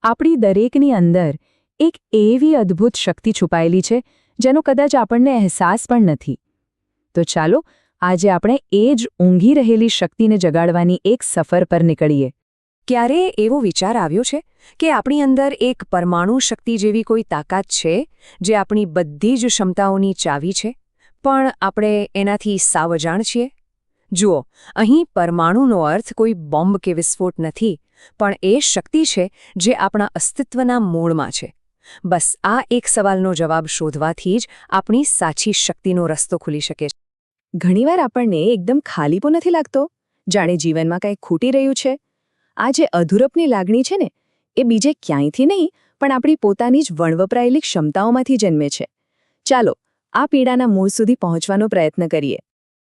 આપણી દરેકની અંદર એક એવી અદ્ભુત શક્તિ છુપાયેલી છે જેનો કદાચ આપણને અહેસાસ પણ નથી. તો ચાલો આજે આપણે એ જ ઊંઘી રહેલી શક્તિને જગાડવાની એક સફર પર નીકળીએ. ક્યારેય એવો વિચાર આવ્યો છે કે આપણી અંદર એક પરમાણુ શક્તિ જેવી કોઈ તાકાત છે જે આપણી બધી જ ક્ષમતાઓની ચાવી છે, પણ આપણે એનાથી સાવ અજાણ છીએ? જુઓ, અહીં પરમાણુનો અર્થ કોઈ બોમ્બ કે વિસ્ફોટ નથી, પણ એ શક્તિ છે જે આપણા અસ્તિત્વના મૂળમાં છે. બસ આ એક સવાલનો જવાબ શોધવાથી જ આપણી સાચી શક્તિનો રસ્તો ખુલી શકે છે. ઘણીવાર આપણને એકદમ ખાલીપો નથી લાગતો, જાણે જીવનમાં કંઈક ખૂટી રહ્યું છે. આ જે અધૂરપની લાગણી છે ને, એ બીજે ક્યાંયથી નહીં પણ આપણી પોતાની જ વણવપરાયેલી ક્ષમતાઓમાંથી જન્મે છે. ચાલો આ પીડાના મૂળ સુધી પહોંચવાનો પ્રયત્ન કરીએ.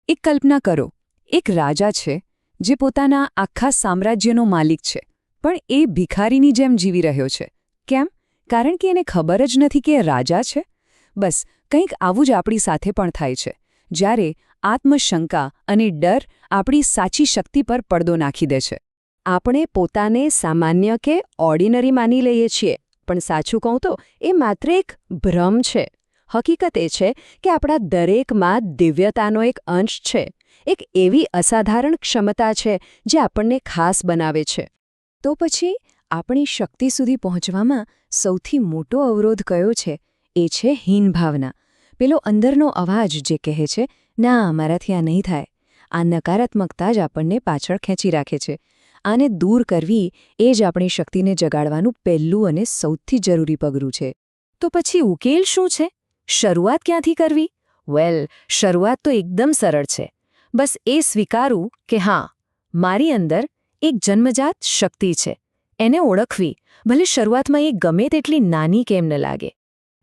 એક કલ્પના કરો, એક રાજા છે જે પોતાના આખા સામ્રાજ્યનો માલિક છે, પણ એ ભિખારીની જેમ જીવી રહ્યો છે. કેમ? કારણ કે એને ખબર જ નથી કે એ રાજા છે. બસ કંઈક આવું જ આપણી સાથે પણ થાય છે, જ્યારે આત્મશંકા અને ડર આપણી સાચી શક્તિ પર પડદો નાખી દે છે. આપણે પોતાને સામાન્ય કે ઓર્ડિનરી માની લઈએ છીએ, પણ સાચું કહું તો એ માત્ર એક ભ્રમ છે. હકીકત એ છે કે આપણા દરેકમાં દિવ્યતાનો એક અંશ છે, એક એવી અસાધારણ ક્ષમતા છે જે આપણને ખાસ બનાવે છે. તો પછી આપણી શક્તિ સુધી પહોંચવામાં સૌથી મોટો અવરોધ કયો છે? એ છે હીન ભાવના. પેલો અંદરનો અવાજ જે કહે છે, ના, મારાથી આ નહીં થાય. આ નકારાત્મકતા જ આપણને પાછળ ખેંચી રાખે છે. આને દૂર કરવી એ જ આપણી શક્તિને જગાડવાનું પહેલું અને સૌથી જરૂરી પગલું છે. તો પછી ઉકેલ શું છે? શરૂઆત ક્યાંથી કરવી? શરૂઆત તો એકદમ સરળ છે. બસ એ સ્વીકારવું કે હા, મારી અંદર એક જન્મજાત શક્તિ છે. એને ઓળખવી, ભલે શરૂઆતમાં એ ગમે તેટલી નાની કેમ ન લાગે.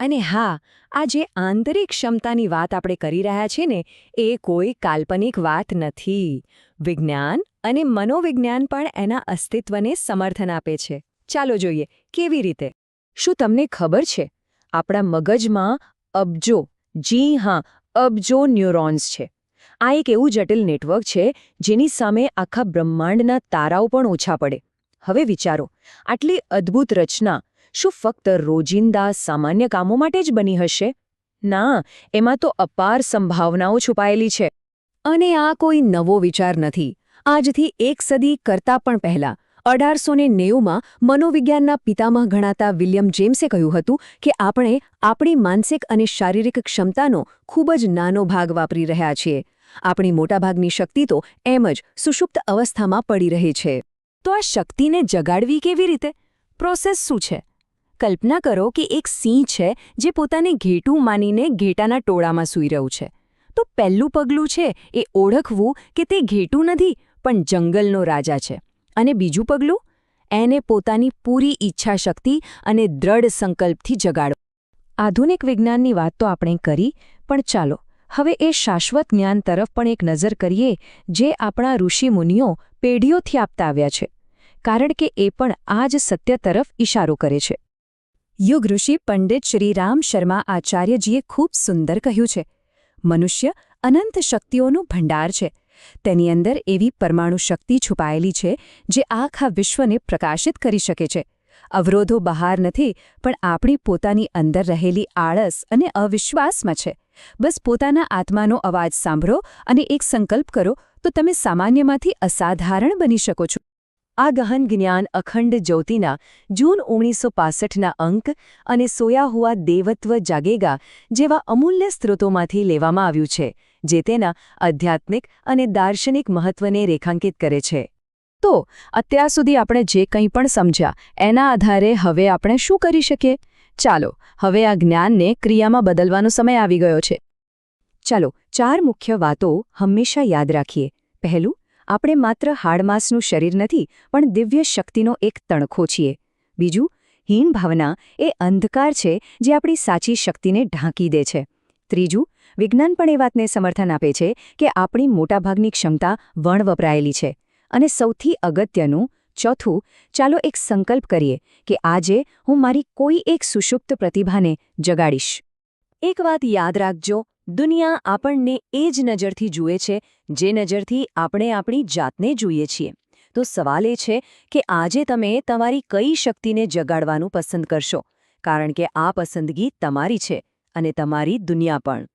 અને હા, આ જે આંતરિક ક્ષમતાની વાત આપણે કરી રહ્યા છીએ ને, એ કોઈ કાલ્પનિક વાત નથી. વિજ્ઞાન અને મનોવિજ્ઞાન પણ એના અસ્તિત્વને સમર્થન આપે છે. ચાલો જોઈએ કેવી રીતે. શું તમને ખબર છે, આપણા મગજમાં અબજો, જી હા, અબજો ન્યુરોન્સ છે. આ એક એવું જટિલ નેટવર્ક છે જેની સામે આખા બ્રહ્માંડના તારાઓ પણ ઓછા પડે. હવે વિચારો, આટલી અદ્ભુત રચના શું ફક્ત રોજિંદા સામાન્ય કામો માટે જ બની હશે? ના, એમાં તો અપાર સંભાવનાઓ છુપાયેલી છે. અને આ કોઈ નવો વિચાર નથી. આજથી એક સદી કરતાં પણ પહેલાં 1890માં મનોવિજ્ઞાનના પિતામહ ગણાતા વિલિયમ જેમ્સે કહ્યું હતું કે આપણે આપણી માનસિક અને શારીરિક ક્ષમતાનો ખૂબ જ નાનો ભાગ વાપરી રહ્યા છીએ. આપણી મોટાભાગની શક્તિ તો એમ જ સુષુપ્ત અવસ્થામાં પડી રહી છે. તો આ શક્તિને જગાડવી કેવી રીતે? પ્રોસેસ શું છે? કલ્પના કરો કે એક સિંહ છે જે પોતાને ઘેટું માનીને ઘેટાના ટોળામાં સૂઈ રહ્યું છે. તો પહેલું પગલું છે એ ઓળખવું કે તે ઘેટું નથી, પણ જંગલનો રાજા છે. અને બીજું પગલું? એને પોતાની પૂરી ઈચ્છાશક્તિ અને દ્રઢ સંકલ્પથી જગાડો. આધુનિક વિજ્ઞાનની વાત તો આપણે કરી, પણ ચાલો હવે એ શાશ્વત જ્ઞાન તરફ પણ એક નજર કરીએ જે આપણા ઋષિમુનિઓ પેઢીઓથી આપતા આવ્યા છે. કારણ કે એ પણ આ જ સત્ય તરફ ઇશારો કરે છે. યુગ ઋષિ પંડિત શ્રીરામ શર્મા આચાર્યજીએ ખૂબ સુંદર કહ્યું છે, મનુષ્ય અનંત શક્તિઓનું ભંડાર છે. તેની અંદર એવી પરમાણુ શક્તિ છુપાયેલી છે જે આખા વિશ્વને પ્રકાશિત કરી શકે છે. અવરોધો બહાર નથી, પણ આપણી પોતાની અંદર રહેલી આળસ અને અવિશ્વાસમાં છે. બસ પોતાના આત્માનો અવાજ સાંભળો અને એક સંકલ્પ કરો તો તમે સામાન્યમાંથી અસાધારણ બની શકો છો. આ ગહન જ્ઞાન અખંડ જ્યોતિના જૂન 1965ના અંક અને સોયા હુઆ દેવત્વ જાગેગા જેવા અમૂલ્ય સ્ત્રોતોમાંથી લેવામાં આવ્યું છે, જે તેના આધ્યાત્મિક અને દાર્શનિક મહત્વને રેખાંકિત કરે છે. તો અત્યાર સુધી આપણે જે કંઈ પણ સમજ્યા એના આધારે હવે આપણે શું કરી શકીએ? ચાલો હવે આ જ્ઞાનને ક્રિયામાં બદલવાનો સમય આવી ગયો છે. ચાલો 4 મુખ્ય વાતો હંમેશા યાદ રાખીએ. પહેલું, આપણે માત્ર હાડમાસનું શરીર નથી, પણ દિવ્ય શક્તિનો એક તણખો છીએ. બીજું, હીન ભાવના એ અંધકાર છે જે આપણી સાચી શક્તિને ઢાંકી દે છે. ત્રીજું, વિજ્ઞાન પણ એ વાતને સમર્થન આપે છે કે આપણી મોટાભાગની ક્ષમતા વણવપરાયેલી છે. અને સૌથી અગત્યનું, ચોથું, ચાલો એક સંકલ્પ કરીએ કે આજે હું મારી કોઈ એક સુષુપ્ત પ્રતિભાને જગાડીશ. એક વાત યાદ રાખજો, દુનિયા આપણને એ જ નજરથી જુએ છે જે નજરથી આપણે આપણી જાતને જોઈએ છીએ. તો સવાલ એ છે કે આજે તમે તમારી કઈ શક્તિને જગાડવાનું પસંદ કરશો, કારણ કે આ પસંદગી તમારી છે અને તમારી દુનિયા પણ.